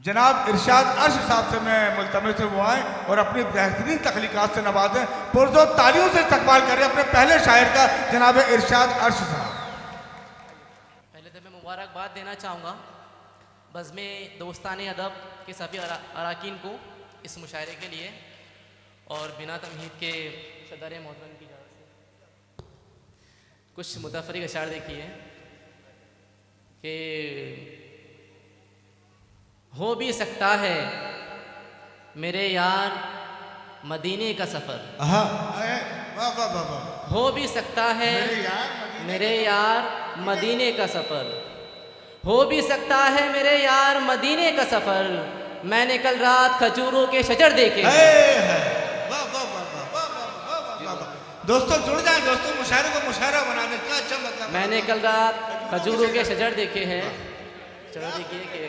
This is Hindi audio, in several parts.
जनाब इरशाद अर्श साहब से मैं मुल्तमिस हुआ है और अपनी बेहतरीन तख्लीकात से नवाजें, पुरजोर तालियों से इस्तकबाल करें अपने पहले शायर का, जनाब इरशाद अर्श साहब। पहले तो मैं मुबारकबाद देना चाहूँगा बज़्म दोस्तान अदब के सभी अरकान को इस मुशायरे के लिए, और बिना तमहीद के सदर मोहतरम की इजाज़त से कुछ मुतफ़रिक़ अशार देखिए कि हो भी सकता है मेरे यार मदीने का सफ़र, हो भी सकता है मेरे यार मदीने का सफ़र, हो भी सकता है मेरे यार मदीने का सफ़र, मैंने कल रात खजूरों के शजर देखे। दोस्तों जुड़ जाए दोस्तों, मुशायरे को मुशायरा बनाने का अच्छा मतलब। मैंने कल रात खजूरों के शजर देखे हैं। चलो देखिए कि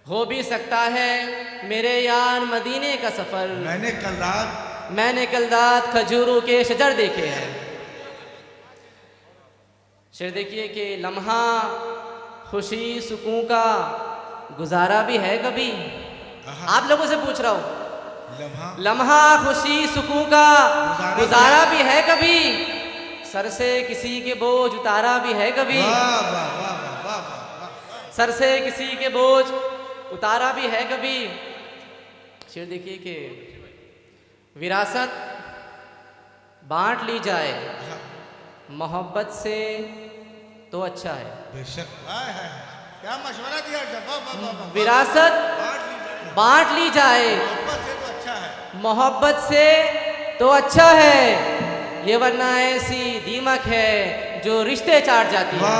हो भी सकता है मेरे यार मदीने का सफ़र, मैंने कल रात खजूरों के शजर देखे हैं। शेर देखिए कि लम्हा खुशी सुकून का गुजारा भी है कभी, आप लोगों से पूछ रहा हूँ, लम्हा खुशी सुकून का गुजारा भी है कभी, सर से किसी के बोझ उतारा भी है कभी, सर से किसी के बोझ उतारा भी है कभी। शेर देखिए कि विरासत बांट ली जाए मोहब्बत से तो अच्छा है। बेशक क्या मशवरा दिया, विरासत बांट ली जाए मोहब्बत से तो अच्छा है, ये वरना ऐसी दीमक है जो रिश्ते चाट जाती है।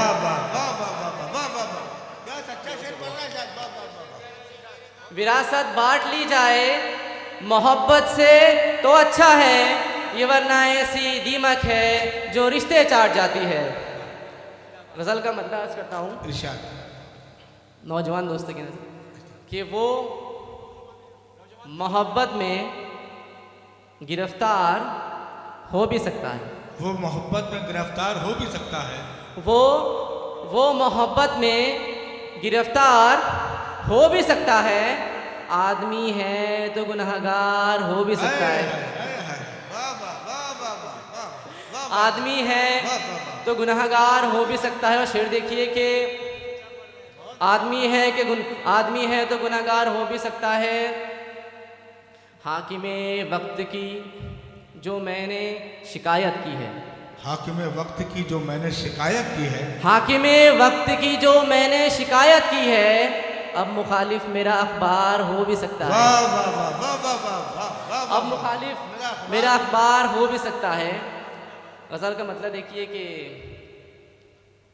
विरासत बांट ली जाए मोहब्बत से तो अच्छा है, ये वरना ऐसी दीमक है जो रिश्ते चाट जाती है। गज़ल का मतलब अर्ज करता हूँ नौजवान दोस्तों के नजर कि वो मोहब्बत में गिरफ्तार हो भी सकता है, वो मोहब्बत में गिरफ्तार हो भी सकता है, वो मोहब्बत में गिरफ्तार हो भी सकता है, आदमी है तो गुनहगार हो भी सकता है, आदमी है तो गुनहगार हो भी सकता है। और शेर देखिए कि आदमी है तो गुनहगार हो भी सकता है, हाकिमे वक्त की जो मैंने शिकायत की है, हाकिमे वक्त की जो मैंने शिकायत की है, हाकिमे वक्त की जो मैंने शिकायत की है, अब मुखालिफ मेरा अखबार हो भी सकता है, अब मुखालिफ मेरा अखबार हो भी सकता है। गज़ल का मतलब देखिए कि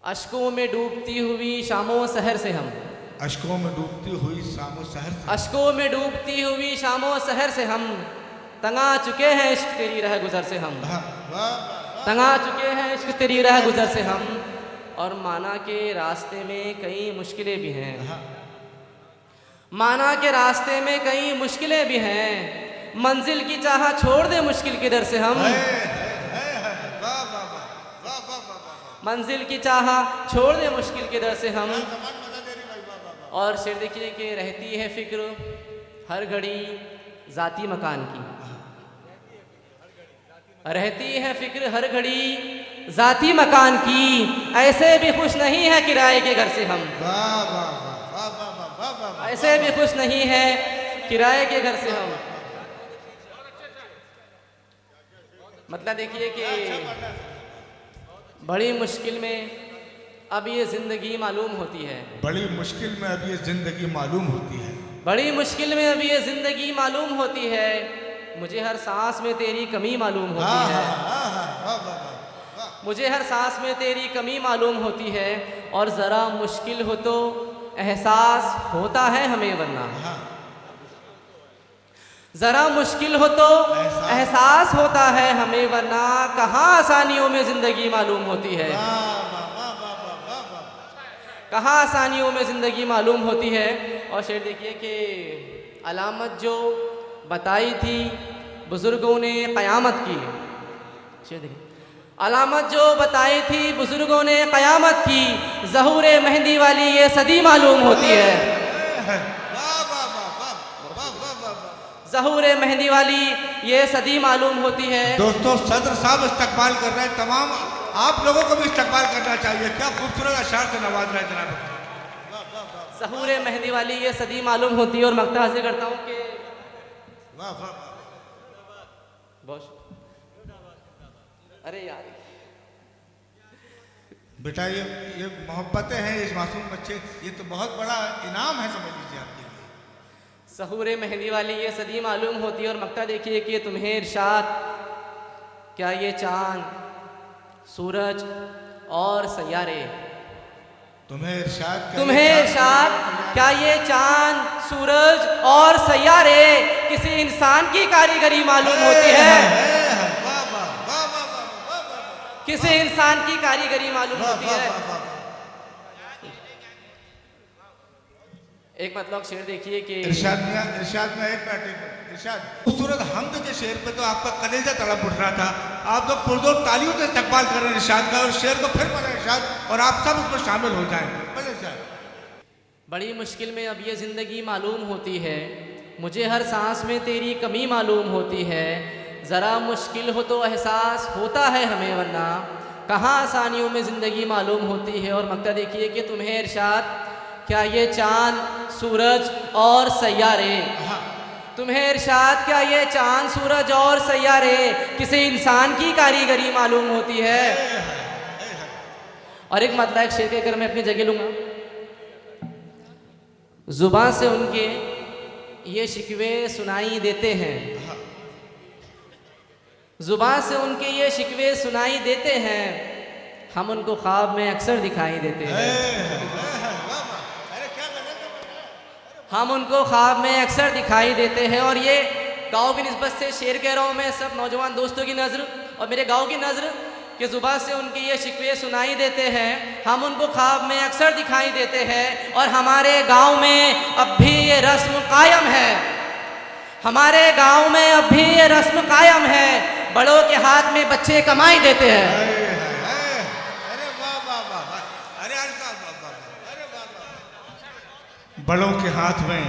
अश्कों में डूबती हुई शामों सहर से हम, अश्कों में डूबती हुई शामों सहर से, अश्कों में डूबती हुई शामों सहर से हम तंगा चुके हैं इश्क तेरी रह गुजर से हम, तंगा चुके हैं इश्क तेरी रह गुजर से हम, और माना के रास्ते में कई मुश्किलें भी हैं, माना के रास्ते में कई मुश्किलें भी हैं, मंजिल की चाह छोड़ दे मुश्किल के दर से हम, मंजिल की चाह छोड़ दे मुश्किल के दर से हम। और शेर देखिए कि रहती है फिक्र हर घड़ी जाती मकान की, रहती है फिक्र हर घड़ी जाती मकान की, ऐसे भी खुश नहीं है किराए के घर से हम, ऐसे भी खुश नहीं है किराए के घर से हम। मतलब देखिए कि बड़ी मुश्किल में अब ये जिंदगी मालूम होती है, बड़ी मुश्किल में अब ये जिंदगी मालूम होती है, बड़ी मुश्किल में अब ये जिंदगी मालूम होती है, मुझे हर सांस में तेरी कमी मालूम होती है, मुझे हर सांस में तेरी कमी मालूम होती है, और ज़रा मुश्किल हो तो एहसास होता है हमें वरना, ज़रा मुश्किल हो तो एहसास होता है हमें वरना, कहाँ आसानियों में ज़िंदगी मालूम होती है, कहाँ आसानियों में ज़िंदगी मालूम होती है। और शेर देखिए कि अलामत जो बताई थी बुज़ुर्गों ने क़यामत की, शेर देखिए अलामत जो बताई थी बुजुर्गों ने क़यामत की, ज़हूर मेहंदी वाली ये सदी मालूम होती है। वाह वाह वाह वाह वाह वाह वाह वाह। ज़हूर मेहंदी वाली ये सदी मालूम होती है। दोस्तों सदर साहब इस्तकबाल कर रहे हैं, तमाम आप लोगों को भी इस्तकबाल करना चाहिए। क्या खूबसूरत अशार से नवाज रहे हैं जनाब। ज़हूर मेहंदी वाली ये सदी मालूम होती है। और मक्ता हासिल करता हूँ कि वाह वाह। बहुत अरे यार बेटा ये मोहब्बतें हैं इस मासूम बच्चे, ये तो बहुत बड़ा इनाम है समझ लीजिए आपके लिए। ज़हूर मेहंदी वाली ये सदी मालूम होती है। और मक्ता देखिए कि तुम्हें इरशाद, क्या ये चांद सूरज और सैयारे, तुम्हें इरशाद क्या ये चांद सूरज और सैयारे किसी इंसान की कारीगरी मालूम होती है। किसी इंसान की कारीगरी मालूम होती है। एक मतलब शेर देखिए कि इरशाद में एक मिनट इरशाद खूबसूरत हमद के शेर पे तो आपका कलेजा तड़प उठ रहा था। आप लोग पुरजोर तालियों से इस्तकबाल कर रहे हैं इरशाद का, और शेर को फिर पढ़ें इरशाद, और आप सब उसमें शामिल हो जाएं। बड़ी मुश्किल में अब ये ज़िंदगी मालूम होती है, मुझे हर सांस में तेरी कमी मालूम होती है। ज़रा मुश्किल हो तो एहसास होता है हमें, वरना कहाँ आसानियों में ज़िंदगी मालूम होती है। और मक्ता देखिए कि तुम्हें इरशाद, क्या ये चांद सूरज और सैयारे, तुम्हें इरशाद, क्या ये चांद सूरज और सैयारे किसी इंसान की कारीगरी मालूम होती है। और एक मतलब एक शेर के अगर मैं अपनी जगह लूँगा, जुबान से उनके ये शिकवे सुनाई देते हैं, जुबान से उनके ये शिकवे सुनाई देते हैं, हम उनको ख्वाब में अक्सर दिखाई देते हैं। हम उनको ख्वाब में अक्सर दिखाई देते हैं। और ये गाँव की निस्बत से शेर कह रहा हूँ मैं सब नौजवान दोस्तों की नज़र और मेरे गाँव की नज़र, कि ज़ुबान से उनके ये शिकवे सुनाई देते हैं, हम उनको ख्वाब में अक्सर दिखाई देते हैं। और हमारे गांव में अब भी ये रस्म कायम है, हमारे गांव में अब भी ये रस्म कायम है, बड़ों के हाथ में बच्चे कमाई देते हैं। अरे वाह वाह वाह, अरे बड़ों के हाथ में